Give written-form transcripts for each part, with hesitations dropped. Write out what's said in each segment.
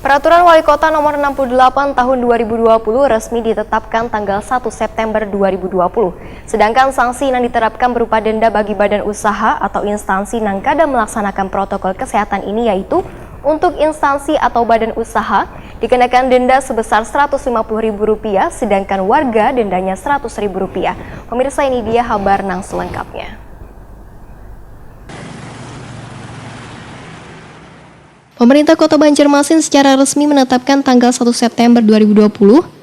Peraturan Wali Kota Nomor 68 Tahun 2020 resmi ditetapkan tanggal 1 September 2020. Sedangkan sanksi yang diterapkan berupa denda bagi badan usaha atau instansi yang kada melaksanakan protokol kesehatan ini, yaitu untuk instansi atau badan usaha dikenakan denda sebesar Rp150.000, sedangkan warga dendanya Rp100.000. Pemirsa, ini dia kabar nang selengkapnya. Pemerintah Kota Banjarmasin secara resmi menetapkan tanggal 1 September 2020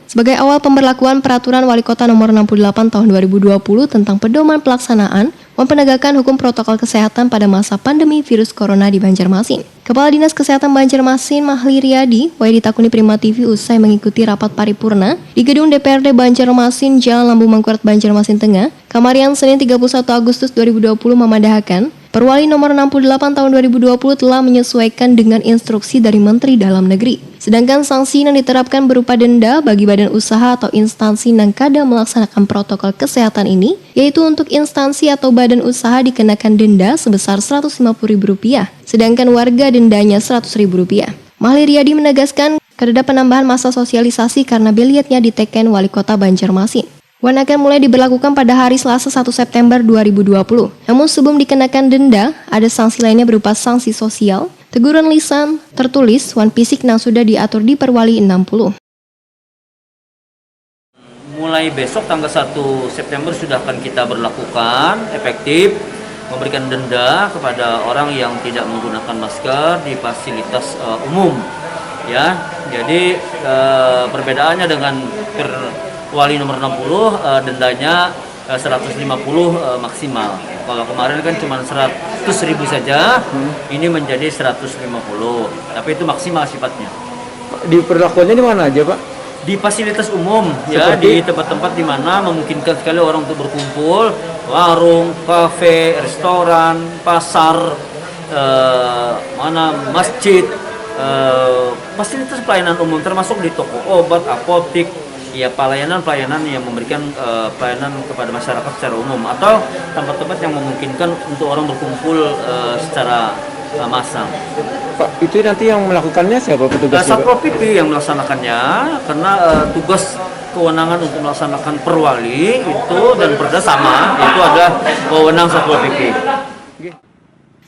sebagai awal pemberlakuan Peraturan Wali Kota Nomor 68 Tahun 2020 tentang pedoman pelaksanaan dan penegakan hukum protokol kesehatan pada masa pandemi virus corona di Banjarmasin. Kepala Dinas Kesehatan Banjarmasin, Mahli Riyadi, ditakuni Prima TV usai mengikuti rapat paripurna di Gedung DPRD Banjarmasin, Jalan Lambung Mangkurat, Banjarmasin Tengah, Kamarian, Senin 31 Agustus 2020 memandahkan Perwali Nomor 68 Tahun 2020 telah menyesuaikan dengan instruksi dari Menteri Dalam Negeri. Sedangkan sanksi yang diterapkan berupa denda bagi badan usaha atau instansi yang kada melaksanakan protokol kesehatan ini, yaitu untuk instansi atau badan usaha dikenakan denda sebesar Rp150.000, sedangkan warga dendanya Rp100.000. Mahli Riyadi menegaskan kada penambahan masa sosialisasi karena belietnya diteken Wali Kota Banjarmasin. Wan akan mulai diberlakukan pada hari Selasa 1 September 2020. Namun sebelum dikenakan denda, ada sanksi lainnya berupa sanksi sosial, teguran lisan, tertulis, wan fisik yang sudah diatur di Perwali 60. Mulai besok tanggal 1 September sudah akan kita berlakukan efektif memberikan denda kepada orang yang tidak menggunakan masker di fasilitas umum. Ya, jadi perbedaannya dengan Wali Nomor 60 dendanya 150 maksimal. Kalau kemarin kan cuma 100.000 saja, ini menjadi 150. Tapi itu maksimal sifatnya. Di perlakuannya di mana aja, Pak? Di fasilitas umum, seperti? Ya, di tempat-tempat di mana memungkinkan sekali orang untuk berkumpul, warung, kafe, restoran, pasar, masjid, fasilitas pelayanan umum termasuk di toko obat, apotik. Ya, pelayanan yang memberikan pelayanan kepada masyarakat secara umum atau tempat-tempat yang memungkinkan untuk orang berkumpul secara massal. Pak, itu nanti yang melakukannya siapa petugasnya? Satpol PP yang melaksanakannya, karena tugas kewenangan untuk melaksanakan perwali itu dan perda sama, itu adalah wewenang Satpol PP.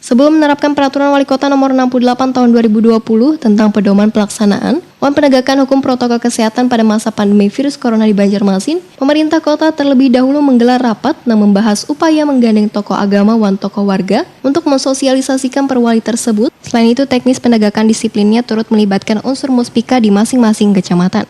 Sebelum menerapkan Peraturan Wali Kota Nomor 68 Tahun 2020 tentang pedoman pelaksanaan dan penegakan hukum protokol kesehatan pada masa pandemi virus corona di Banjarmasin, pemerintah kota terlebih dahulu menggelar rapat dan membahas upaya menggandeng tokoh agama dan tokoh warga untuk mensosialisasikan perwali tersebut. Selain itu, teknis penegakan disiplinnya turut melibatkan unsur muspika di masing-masing kecamatan.